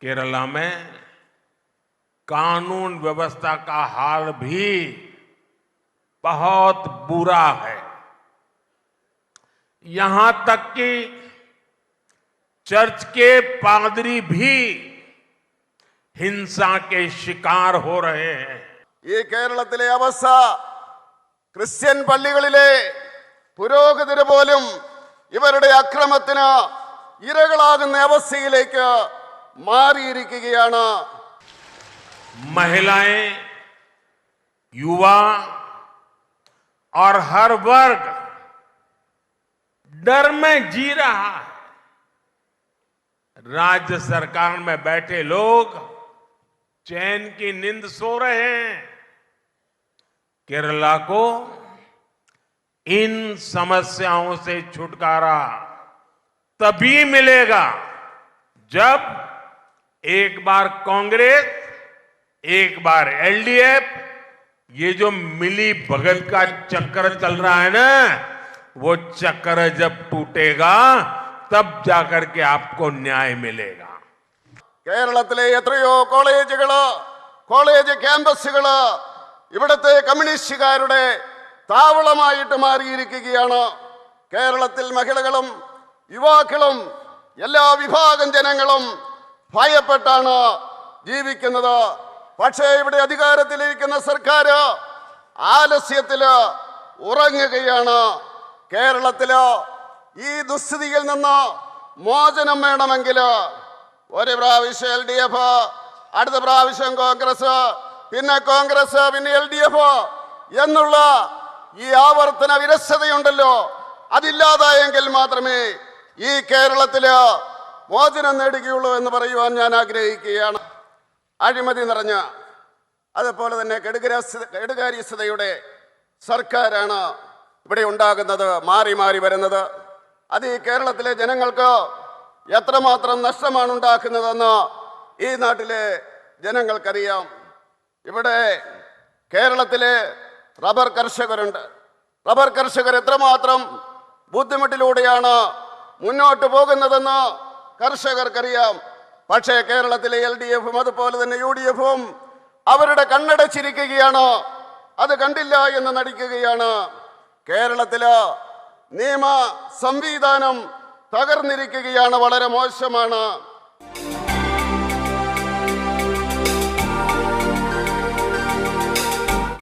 केरला में कानून व्यवस्था का हाल भी बहुत बुरा है। यहां तक कि चर्च के पादरी भी हिंसा के शिकार हो रहे हैं। ഈ കേരളത്തിലെ അവസ്ഥ ക്രിസ്ത്യൻ പള്ളികളിലെ പുരോഹിതർ പോലും ഇവരുടെ അക്രമത്തിന് ഇരകളാകുന്ന അവസ്ഥയിലേക്ക് മാറിയിരിക്കുകയാണ്। महिलाएं, युवा और हर वर्ग डर में जी रहा है। राज्य सरकार में बैठे लोग चैन की नींद सो रहे हैं। केरला को इन समस्याओं से छुटकारा तभी मिलेगा जब एक बार कांग्रेस, एक बार एलडीएफ, ये जो मिली भगत का चक्कर चल रहा है ना, वो चक्कर जब टूटेगा तब जाकर के आपको न्याय मिलेगा। കേരളത്തിലെ എത്രയോ കോളേജ് ക്യാമ്പസുകള് ഇവിടുത്തെ കമ്മ്യൂണിസ്റ്റുകാരുടെ താവളമായിട്ട് മാറിയിരിക്കുകയാണ്। കേരളത്തിൽ മഹിളകളും യുവാക്കളും എല്ലാ വിഭാഗം ജനങ്ങളും ഭയപ്പെട്ടാണ് ജീവിക്കുന്നത്। പക്ഷേ ഇവിടെ അധികാരത്തിലിരിക്കുന്ന സർക്കാർ ആലസ്യത്തില് ഉറങ്ങുകയാണ്। കേരളത്തില് ഈ ദുസ്ഥിതിയിൽ നിന്ന് മോചനം വേണമെങ്കിൽ ഒരു പ്രാവശ്യം LDF, അടുത്ത പ്രാവശ്യം കോൺഗ്രസ്, പിന്നെ കോൺഗ്രസ്, പിന്നെ LDF എന്നുള്ള ഈ ആവർത്തന വിരസതയുണ്ടല്ലോ, അതില്ലാതായെങ്കിൽ മാത്രമേ ഈ കേരളത്തില് മോചനം നേടുകയുള്ളൂ എന്ന് പറയുവാൻ ഞാൻ ആഗ്രഹിക്കുകയാണ്। അഴിമതി നിറഞ്ഞ, അതുപോലെ തന്നെ കെടുകാര്യസ്ഥതയുടെ സർക്കാരാണ് ഇവിടെ ഉണ്ടാകുന്നത്, മാറി മാറി വരുന്നത്। അത് ഈ കേരളത്തിലെ ജനങ്ങൾക്ക് എത്രമാത്രം നഷ്ടമാണ് ഉണ്ടാക്കുന്നതെന്ന് ഈ നാട്ടിലെ ജനങ്ങൾക്കറിയാം। ഇവിടെ കേരളത്തിലെ റബ്ബർ കർഷകരുണ്ട്. റബ്ബർ കർഷകർ എത്രമാത്രം ബുദ്ധിമുട്ടിലൂടെയാണ് മുന്നോട്ട് പോകുന്നതെന്ന് കർഷകർക്കറിയാം। പക്ഷേ കേരളത്തിലെ LDFും അതുപോലെ തന്നെ UDFും അവരുടെ കണ്ണടച്ചിരിക്കുകയാണ്, അത് കണ്ടില്ല എന്ന് നടിക്കുകയാണ്। കേരളത്തില് നിയമ സംവിധാനം തകർന്നിരിക്കുകയാണ്, വളരെ മോശമാണ്।